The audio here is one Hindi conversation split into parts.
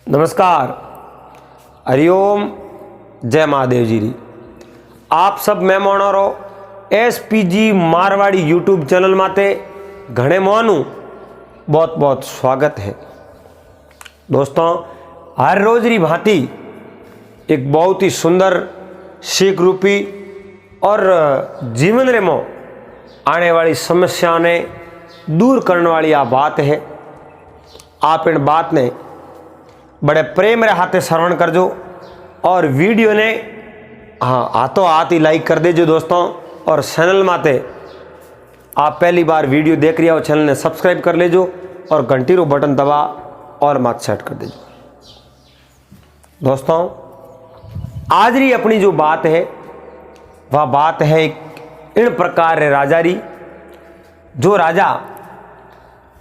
नमस्कार, हरिओम, जय महादेव जी री। आप सब मेहमानों SPG मारवाड़ी यूट्यूब चैनल माते घणे मोनू बहुत बहुत स्वागत है। दोस्तों, हर रोज री भांति एक बहुत ही सुंदर सीख रूपी और जीवन रे मो आने वाली समस्या ने दूर करने वाली आ बात है। आप इन बात ने बड़े प्रेम रे हाथे श्रवण करजो और वीडियो ने हाथों हाथ ही लाइक कर देजो दोस्तों। और चैनल माते आप पहली बार वीडियो देख रही हो, चैनल ने सब्सक्राइब कर लेजो और घंटी रो बटन दबा और मात सेट कर देजो। दोस्तों, आज री अपनी जो बात है वह बात है इन प्रकार रे राजा री, जो राजा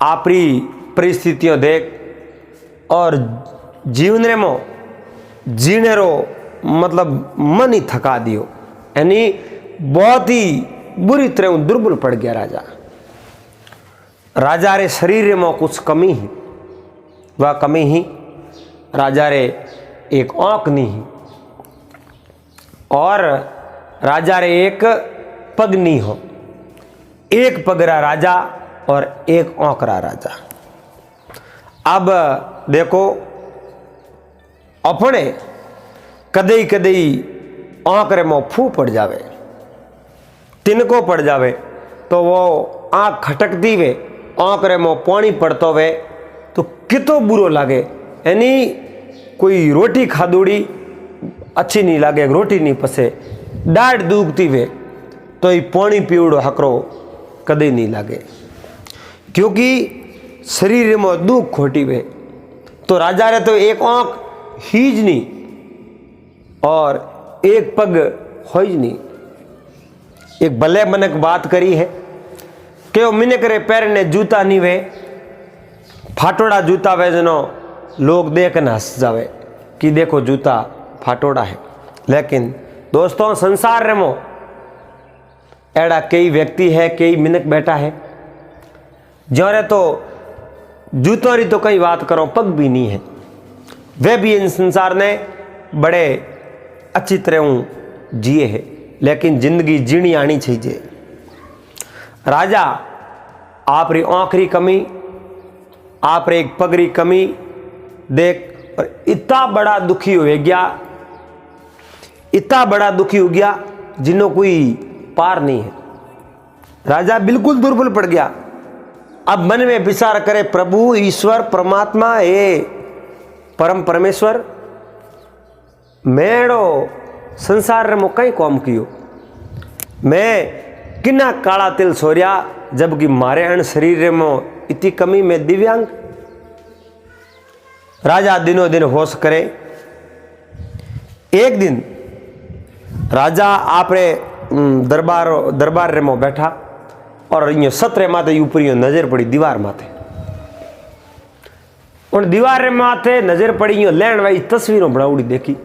आपरी परिस्थितियों देख और जीवन रे मो जीने रो मतलब मन ही थका दियो, यानी बहुत ही बुरी तरह दुर्बल पड़ गया राजा रे शरीर रे मो कुछ कमी ही, वह कमी ही राजा रे एक आंख नहीं ही और राजा रे एक पग नहीं हो। एक पगरा राजा और एक आंकरा राजा। अब देखो, अपने कदई कदई आंकरे में फू पड़ जावे, तिनको पड़ जावे तो वो आंख खटकती वे, आंकरे में पानी पड़तो वे तो कितो बुरो लागे। यानी कोई रोटी खादूड़ी अच्छी नहीं लागे, रोटी नहीं पसे, डाढ़ दूखती वे तो ये पानी पीवड़ो हकरो कदे नहीं लागे, क्योंकि शरीर में दुख खोटी वे। तो राजा रे तो एक आंख हीज नहीं और एक पग होज नहीं। एक भले मनक बात करी है कि वो मिने करे पैर ने जूता नहीं वे, फाटोड़ा जूता वे जनो लोग देख न हंस जावे कि देखो जूता फाटोड़ा है। लेकिन दोस्तों, संसार रे मो एड़ा कई व्यक्ति है, कई मिनक बैठा है जौरे तो जूतों री तो कई बात करो पग भी नहीं है, वे भी इन संसार ने बड़े अच्छी तरह जिए है, लेकिन जिंदगी जीनी आनी चाहिए। राजा आप री आंखरी कमी, आप रे एक पगरी कमी देख और इतना बड़ा दुखी हो गया, इतना बड़ा दुखी हो गया जिन्हों कोई पार नहीं है। राजा बिल्कुल दुर्बल पड़ गया। अब मन में विचार करे, प्रभु ईश्वर परमात्मा हे परम परमेश्वर, मेड़ो संसार रे मो कई कौम कियो, मैं किना काला तिल सोरिया जबकि मारे अण शरीर रे मो इतनी कमी में दिव्यांग। राजा दिनों दिन होश करे। एक दिन राजा आपरे दरबार रे मो बैठा और इन सत्रे माथे ऊपर नजर पड़ी दीवार माथे। उन दीवार रे माथे नजर पड़ी यो लैंड वाली तस्वीरों बनाउड़ी देखी।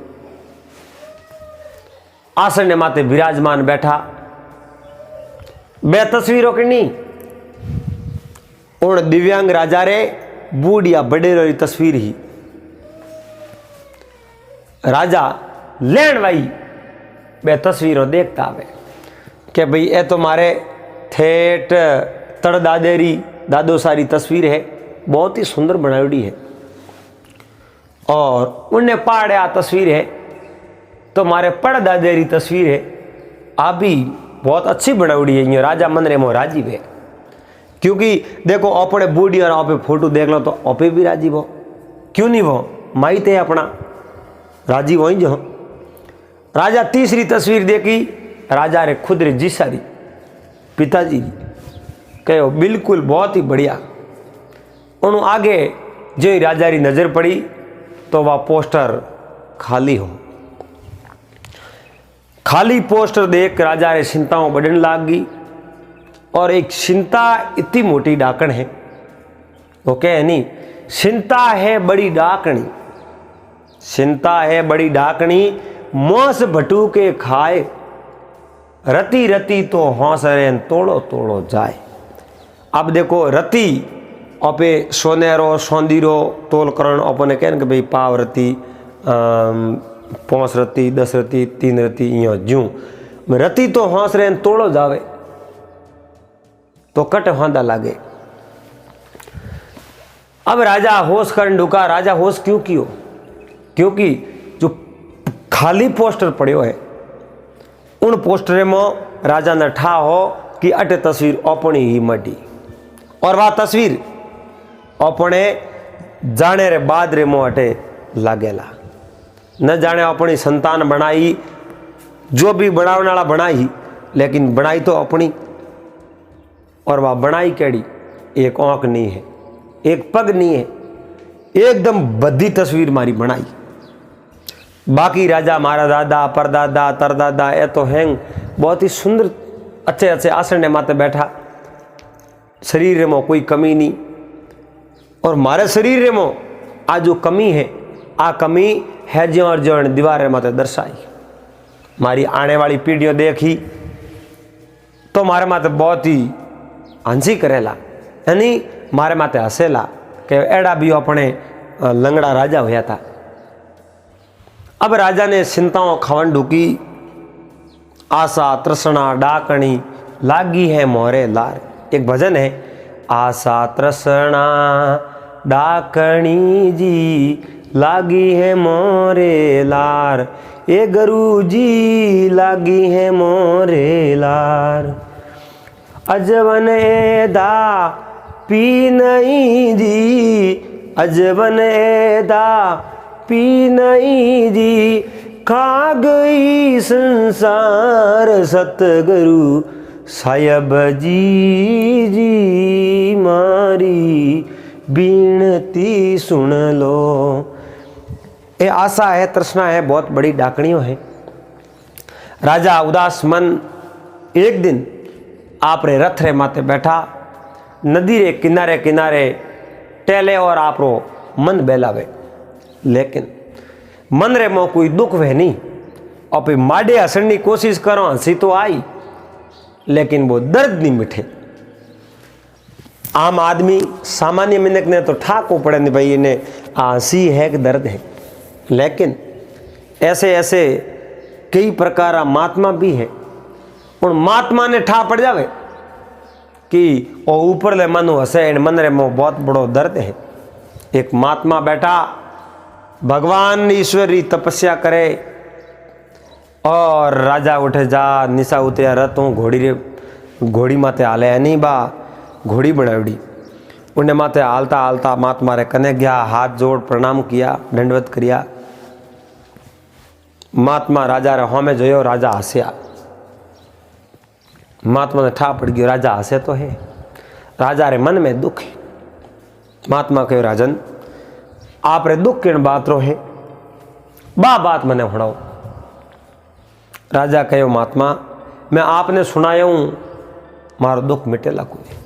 आसन ने माथे विराजमान बैठा, बे तस्वीरों की नहीं, उन दिव्यांग राजा रे बूढ़िया बड़ेरो री तस्वीर ही। राजा लैंड वाई बे तस्वीरों देखता आवे कि भाई ये तो मारे ठेठ तड़ दादेरी दादो सारी तस्वीर है, बहुत ही सुंदर बनाई है। और उन्हें पहाड़े आ तस्वीर है तो मारे पड़ दादेरी तस्वीर है, आप भी बहुत अच्छी बनाई है। ये राजा मन रे मो राजी है, क्योंकि देखो अपने बूढ़ी और आप फोटो देख लो तो आपे भी राजी हो, क्यों नहीं वो माई थे अपना राजी हो जो। राजा तीसरी तस्वीर देखी, राजा रे खुद रे जी सारी पिताजी कहो बिल्कुल बहुत ही बढ़िया। उन आगे जो राजा री नजर पड़ी तो वह पोस्टर खाली हो। खाली पोस्टर देख राजा रे चिंताओं बढ़ने लाग गई और एक चिंता इतनी मोटी डाकण है, वो कहे नहीं, चिंता है बड़ी डाकणी, चिंता है बड़ी डाकणी, मोस भटू के खाए, रति रति तो हौसले तोड़ो तोड़ो जाए। अब देखो, रति आपे सोनेरो सोंदीरो तोल करण अपने कह कि भाई पाव रती 5 रती 10 रती 3 रती इं जूं रती तो हौस रे तोड़ो जावे तो कट होंदा लागे। अब राजा होश कर ढुका। राजा होश क्यों कियो? क्योंकि जो खाली पोस्टर पड़ो है उन पोस्टर में राजा ने ठा हो कि अटे तस्वीर अपनी ही मटी और वह तस्वीर अपने जाने रे बाद रे मोह अटे लागेला। न जाने अपनी संतान बनाई, जो भी बनाने वाला बनाई, लेकिन बनाई तो अपनी। और वह बनाई केड़ी? एक आंख नहीं है, एक पग नहीं है, एकदम बद्धी तस्वीर मारी बनाई। बाकी राजा मारा दादा परदादा तरदादा ए तो हैंग बहुत ही सुंदर अच्छे अच्छे आसन माते बैठा, शरीर में कोई कमी नहीं। और मारे शरीर में आ जो कमी है, आ कमी है जो और जो दीवार माते दर्शाई। मारी आने वाली पीढ़ियों देखी तो मारे माते बहुत ही हंसी करेला, यानी मारे माते हसेला कि एड़ा भी अपने लंगड़ा राजा होया था। अब राजा ने चिंताओं खवन ढूकी, आशा तृष्णा डाकणी लागी है मोरे लार। एक भजन है, आशा तृष्णा डाकणी जी लागी है मोरे लार, ए गुरु जी लागी है मोरे लार। अजवन एदा पी नहीं जी, अजवन एदा पी नहीं जी, खा गई संसार सतगुरु साहब जी जी मारी बीनती सुन लो। ये आशा है, तृष्णा है, बहुत बड़ी डाकणियों है। राजा उदास मन एक दिन आप रे रथ रे माते बैठा, नदी रे किनारे किनारे टेले और आप रो मन बेलावे, लेकिन मन रे मो कोई दुख वह नहीं। और फिर माडे हसण की कोशिश करो, हंसी तो आई लेकिन वो दर्द नहीं मिठे। आम आदमी सामान्य मिनक ने तो ठाको पड़े नहीं भाई इन्हें हंसी है कि दर्द है, लेकिन ऐसे ऐसे कई प्रकार महात्मा भी है। और महात्मा ने ठा पड़ जावे कि वो ऊपर ले मन हसे, मन रे मो बहुत बड़ो दर्द है। एक महात्मा बैठा भगवान ईश्वरी तपस्या करे और राजा उठे जा निशा उतरिया रथ हूँ घोड़ी माते हाले नहीं बा घोड़ी बनावड़ी। उन्हें माते हालता हालता महात्मा रे कने गया, हाथ जोड़ प्रणाम किया, दंडवत किया। महात्मा राजा रे होमे जोयो, राजा हस्या। महात्मा ने ठा पड़ गयो, राजा हसे तो है, राजा रे मन में दुख है। महात्मा कहो, राजन आप रे दुख किन बात रो है, बा बात मने हणाओ। राजा कहो, महात्मा मैं आपने सुनाया हूँ, मारो दुख मिटेला कोई।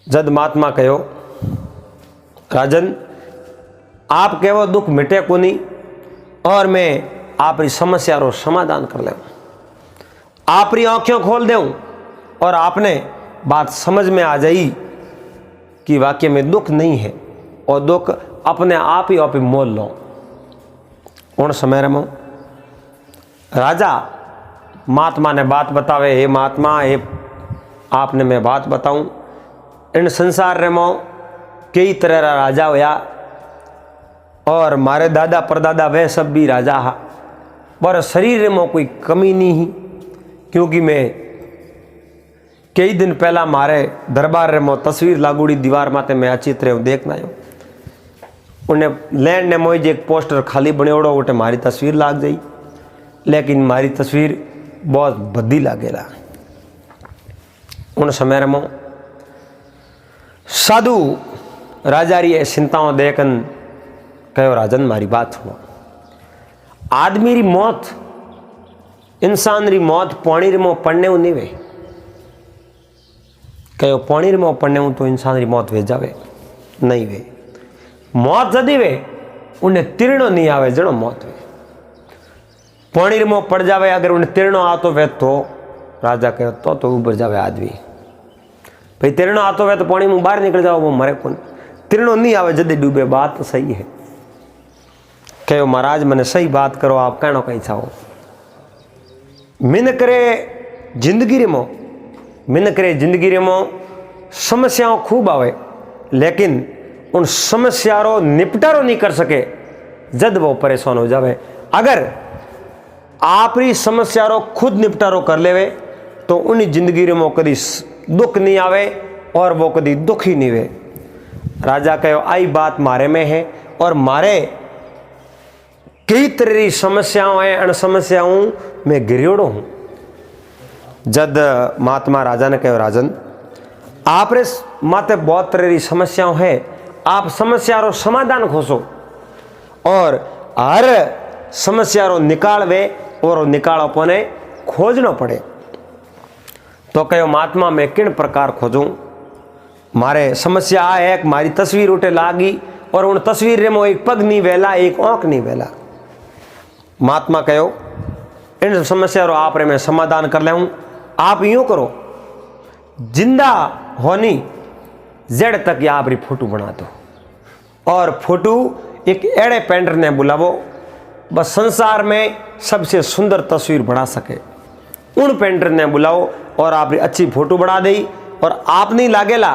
जद महात्मा कहो, राजन आप कहो दुख मिटे को नहीं, और मैं आपरी समस्या रो समाधान कर ले, आपरी आंखें खोल दूं और आपने बात समझ में आ जाई कि वाक्य में दुख नहीं है और दुख अपने आप ही मोल लो। उन समय में राजा महात्मा ने बात बतावे, हे महात्मा हे आपने मैं बात बताऊं, इन संसार रे मो कई तरह रा राजा होया और मारे दादा परदादा वे सब भी राजा हा, पर शरीर में कोई कमी नहीं ही। क्योंकि मैं कई दिन पहला मारे दरबार रे मो तस्वीर लागूड़ी दीवार माते मैं अचित रहे देखना आयो, उन्हें लैंड ने मोई एक पोस्टर खाली बनेड़ो उठे मारी तस्वीर लाग जाई, लेकिन मारी तस्वीर बहुत बद्दी लागेला। उन समय में साधु राजा री चिंताओं देखन कहो, राजन मारी बात सुनो, आदमी री मौत इंसान री मौत पानी रे मो पड़ने नहीं वे। कहो पानी रे मो पड़ने तो इंसान री मौत वे जावे नहीं वे। मौत जदी वे उन्हें तीर्णो नहीं आवे, जड़ो मौत वे। पानी रे मो पड़ जावे, अगर उन्हें तीर्णो आतो वे तो राजा कहो तो ऊपर जावे आदमी। भाई तिरणो आतो हुए तो पानी में बाहर निकल जाओ, वो मरे कौन। तिरणो नहीं आवे जल्दी डूबे, बात तो सही है। कहो महाराज मैंने सही बात करो, आप कहना कहीं चाहो। मिन करे जिंदगी रेमो समस्याओं खूब आवे, लेकिन उन समस्या रो निपटारो नहीं कर सके जद वो परेशान हो जावे। अगर आपरी समस्या रो खुद निपटारो कर लेवे तो उन जिंदगी में कभी दुख नहीं आवे और वो कभी दुखी नहीं वे। राजा कहो आई बात मारे में है और मारे कई तरह की समस्याओं है, अन समस्याओं में गिरियोड़ो हूँ। जद महात्मा राजा ने कहो राजन आप रे माते बहुत तरह की समस्याओं है, आप समस्या रो समाधान खोसो और हर समस्या रो निकाल वे और निकाल अपने खोजना पड़े। तो कहो महात्मा मैं किन प्रकार खोजूं, मारे समस्या आ है मारी तस्वीर उठे लागी और उन तस्वीर में एक पग नहीं वेला, एक आंख नहीं वेला। महात्मा कहो इन समस्या रो आप रे मैं समाधान कर ले। आप यूं करो जिंदा होनी जेड़ तक या आपरी फोटो बना दो और फोटो एक एड़े पेंटर ने बुलावो बस संसार में सबसे सुंदर तस्वीर बना सके, उन पेंटर ने बुलाओ और आपरी अच्छी फोटो बना दी और आप नहीं लागेला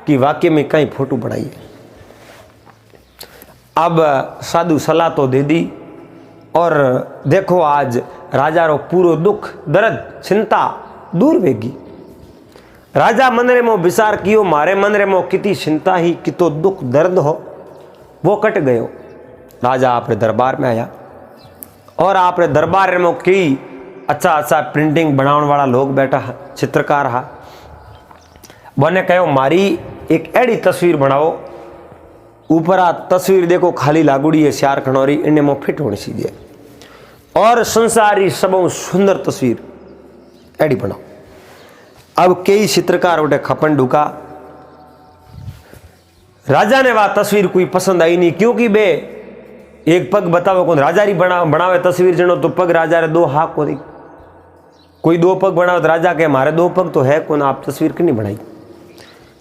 कि वाकई में कहीं फोटो बढ़ाई। अब साधु सलाह तो दे दी और देखो आज राजा रो पूरो दुख दर्द चिंता दूर वेगी। राजा मन रे मो विचार कियो मारे मन रे मो कितनी चिंता ही कितो दुख दर्द हो वो कट गयो। राजा आपरे दरबार में आया और आपरे दरबार में कई अच्छा अच्छा प्रिंटिंग बनाने वाला लोग बैठा चित्रकार हा। बने कहो मारी एक एड़ी तस्वीर बनाओ, ऊपर आ तस्वीर देखो खाली लागुड़ी है श्यार खनौरी, इन्हें मो फिट होनी चाहिए और संसारी सबों सुंदर तस्वीर एड़ी बनाओ। अब कई चित्रकार उठे खपन ढूका। राजा ने वह तस्वीर कोई पसंद आई नहीं, क्योंकि बे एक पग बताओ कौन राजा री बनावे तस्वीर जनो तो पग राजा रे दो हाथ को दी, कोई दो पग बनाओ तो राजा के मारे दो पग तो है कौन, आप तस्वीर क्यों नहीं बनाई,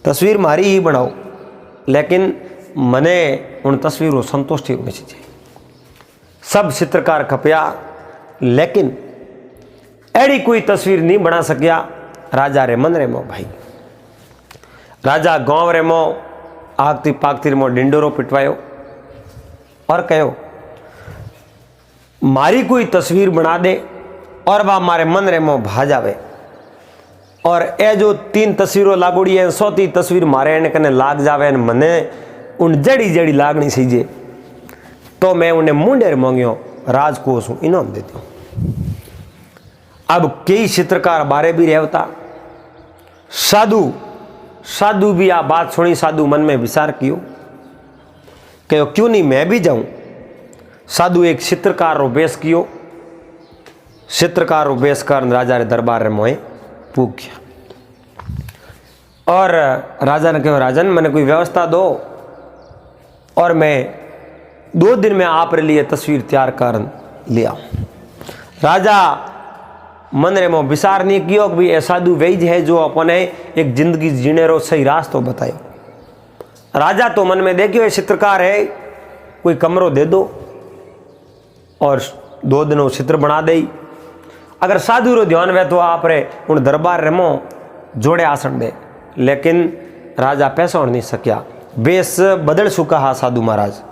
तस्वीर मारी ही बनाओ लेकिन मने उन तस्वीरों संतुष्टि होनी चाहिए। सब चित्रकार खपया लेकिन एड़ी कोई तस्वीर नहीं बना सकिया राजा रे मन रे मो। भाई राजा गांव रे मो आगती पागती मो डिंडोरो पिटवायो और कहो मारी कोई तस्वीर बना दे और वह मारे मन रे मो भा जावे और ए जो 3 तस्वीरों लागोड़ी है 100 तस्वीर मारे ने कने लाग जावे ने मने उन जड़ी जड़ी लागनी सीजे तो मैं उन्हें मुंडेर मांगियो राजकोष इनाम दे दूं। अब कई चित्रकार बारे भी रहता। साधु भी आ बात सुनी, साधु मन में विचार कियो कहो क्यों नहीं मैं भी जाऊं। साधु एक चित्रकार रो बेस कियो, चित्रकार रो बेस कर राजा रे दरबार रे मोए पूग गया और राजा ने कहो राजन मैंने कोई व्यवस्था दो और मैं 2 दिन में आप रे लिए तस्वीर तैयार कर लिया। राजा मन रे मो विचार नहीं कियो कि भाई साधु वही है जो अपने एक जिंदगी जीने रो सही रास्ता बताए। राजा तो मन में देखियो चित्रकार है कोई कमरो दे दो और 2 दिनों चित्र बना दे। अगर साधु रो ध्यान वे तो आप रे उन दरबार रे मो जोड़े आसन दे, लेकिन राजा पैसा और नहीं सकिया, बेस बदल चुका हा साधु महाराज।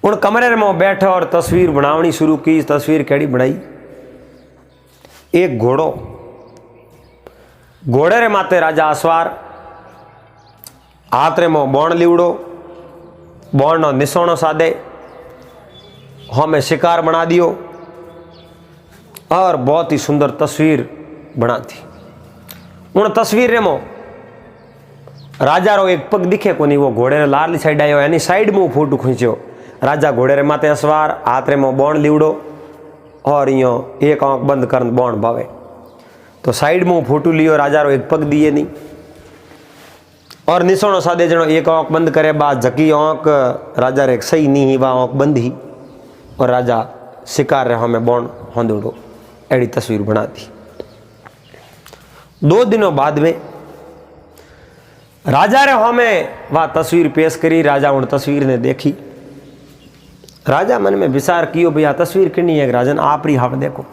उन कमरे में बैठा और तस्वीर बनावनी शुरू की। तस्वीर केड़ी बनाई, एक घोड़े रे माते राजा असवार, हाथ रे मो बोण लीवड़ो, बोण नो निशानो साधे, हमें शिकार बना दियो और बहुत ही सुंदर तस्वीर बना थी। उन तस्वीर रे मो राजा रो एक पग दिखे कोनी, वो घोड़े रे लारली साइड आयो यानी साइड में फोटो खींचो। राजा घोड़े रे माते असवार, हाथ रे मो बोण लीवड़ो और यो एक आंख बंद कर बोण भावे तो साइड में फोटो लियो। राजा रो एक पग दिए नहीं और निशानो सादे जनो एक आंख बंद करे बाद झकी आंख राजा रे सही नहीं ही, वह आंख बंद ही और राजा शिकार रे हमें बोण होंदड़ो एड़ी तस्वीर बना दी। 2 दिनों बाद में राजा रे हमें वह तस्वीर पेश करी। राजा उन तस्वीर ने देखी। राजा मन में विचार कियो भैया तस्वीर किनी है। राजन आप री हाथ देखो।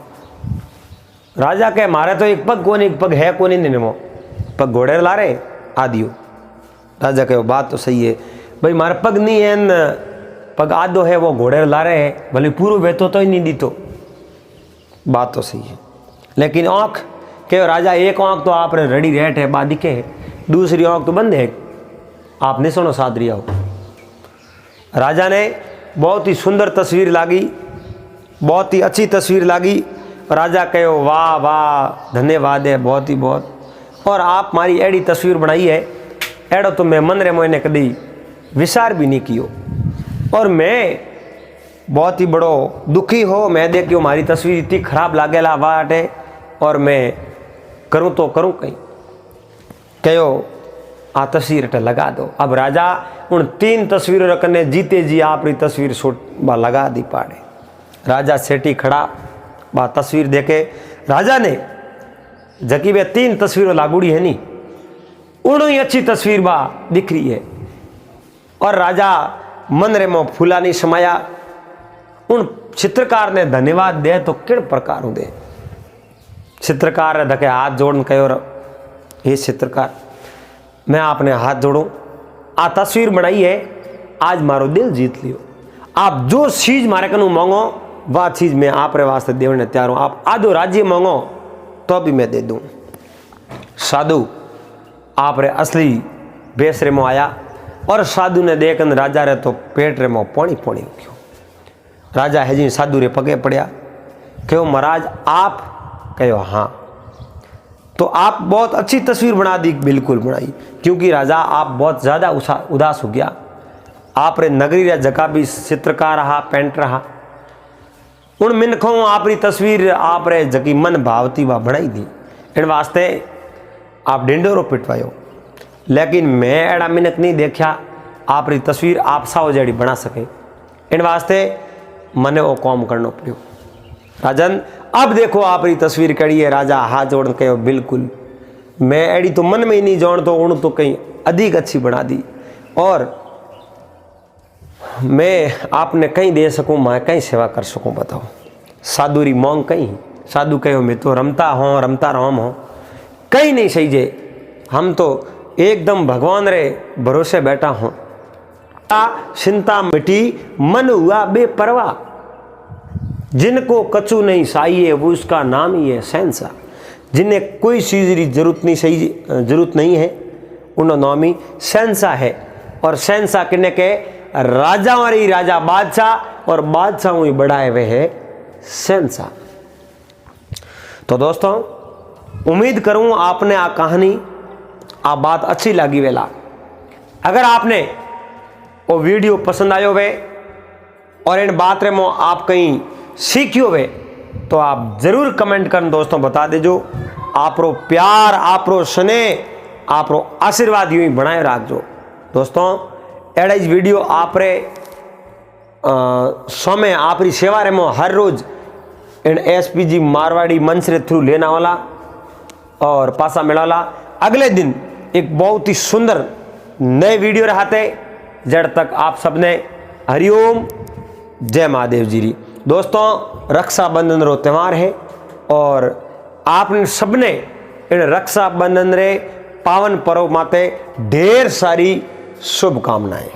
राजा कहे मारे तो एक पग कोनी, एक पग है कोनी निमो, पग घोड़े ला रहे आदियो। राजा कहे बात तो सही है भाई, मारे पग नहीं है न पग आधो है, वो घोड़े ला रहे है, भले पूरो बेतो तो ही नहीं दी। तो बात तो सही है, लेकिन आँख कहो राजा एक आँख तो आपने रड़ी रेट है बाद दिखे है, दूसरी आँख तो बंद है, आप नहीं सुनो साध रिया हो। राजा ने बहुत ही सुंदर तस्वीर लागी, बहुत ही अच्छी तस्वीर लागी। राजा कहो वाह वाह धन्यवाद है बहुत ही बहुत, और आप मारी एड़ी तस्वीर बनाई है एड़ो तो मैं मन रे मोने कदी विचार भी नहीं कियो, और मैं बहुत ही बड़ो दुखी हो। मैं देखियो मारी तस्वीर इतनी खराब लागेला वाटे, और मैं करूँ तो करूँ कहीं। कहो आ तस्वीर अटे लगा दो। अब राजा उन 3 तस्वीरों रखने जीते जी आप री तस्वीर शूट बा लगा दी पाड़े। राजा सेठी खड़ा बा तस्वीर देखे। राजा ने जकी वे 3 तस्वीरों लागूड़ी है नी, उन ही अच्छी तस्वीर बा दिख रही है, और राजा मन रे मो फूला नहीं समाया। उन चित्रकार ने धन्यवाद दे तो किड़ प्रकार दे। चित्रकार धके हाथ जोड़न कहो ये चित्रकार मैं आपने हाथ जोड़ू, आ तस्वीर बनाई है, आज मारो दिल जीत लियो। आप जो चीज मारे कनु मांगो वह चीज मैं आप रे वास्ते देने तैयार हूं। आप आधो राज्य मांगो तो भी मैं दे दूं। साधु आप रे असली बेस रे मो आया, और साधु ने देखन राजा रे तो पेट रे मो पानी पानी उठ्यो। राजा है जी साधु रे पगे पड़िया, कहो महाराज आप? कहो हाँ। तो आप बहुत अच्छी तस्वीर बना दी। बिल्कुल बनाई, क्योंकि राजा आप बहुत ज़्यादा उदास हो गया। आप रे नगरी रे जगह भी चित्रकार रहा, पेंट रहा, उन मिनखों आप री तस्वीर आप रे जकी मन भावती वा बनाई दी। इन वास्ते आप डिंडोरो पिटवायो, लेकिन मैं एड़ा मिनक नहीं देखा आप री तस्वीर आप साव जड़ी बना सके। इन वास्ते मने वो काम करना पड़ो। राजन अब देखो आप री तस्वीर कड़ी है। राजा हाथ जोड़ कहो बिल्कुल मैं एड़ी तो मन में ही नहीं जोड़, तो उन तो कहीं अधिक अच्छी बना दी, और मैं आपने कहीं दे सकूं, मैं कहीं सेवा कर सकूं, बताओ। साधु री मांग कहीं। साधु कहो मैं तो रमता राम हो, कहीं नहीं सही जे, हम तो एकदम भगवान रे भरोसे बैठा हूं। चिंता मिटी मन हुआ बेपरवाह, जिनको कछु नहीं चाहिए वो उसका नाम ही है शहंशाह। जिन्हें कोई चीज़ की जरूरत नहीं है उनका नाम ही शहंशाह है। और शहंशाह किन्ने के राजा वाली राजा बादशाह, और बादशाह ही बढ़ाए हुए है शहंशाह। तो दोस्तों उम्मीद करूं आपने आ कहानी आ बात अच्छी लगी वेला। अगर आपने वो वीडियो पसंद आयो वे और इन बात रे मो आप कहीं सीखियो वे, तो आप जरूर कमेंट कर दोस्तों बता देजो। आपरो प्यार, आपरो स्नेह, आपरो आशीर्वाद यूं ही बनाए रखो दोस्तों। एड़ा इस वीडियो आप रे समय आप री सेवा रे मो हर रोज इन SPG मारवाड़ी मंच रे थ्रू लेना वाला और पासा मिलाला। अगले दिन एक बहुत ही सुंदर नए वीडियो रहते, जड़ तक आप सबने हरिओम जय महादेव जी री। दोस्तों रक्षाबंधन रो त्यौहार है, और आपने सबने इन रक्षाबंधन रे पावन पर्व माते ढेर सारी शुभकामनाएं।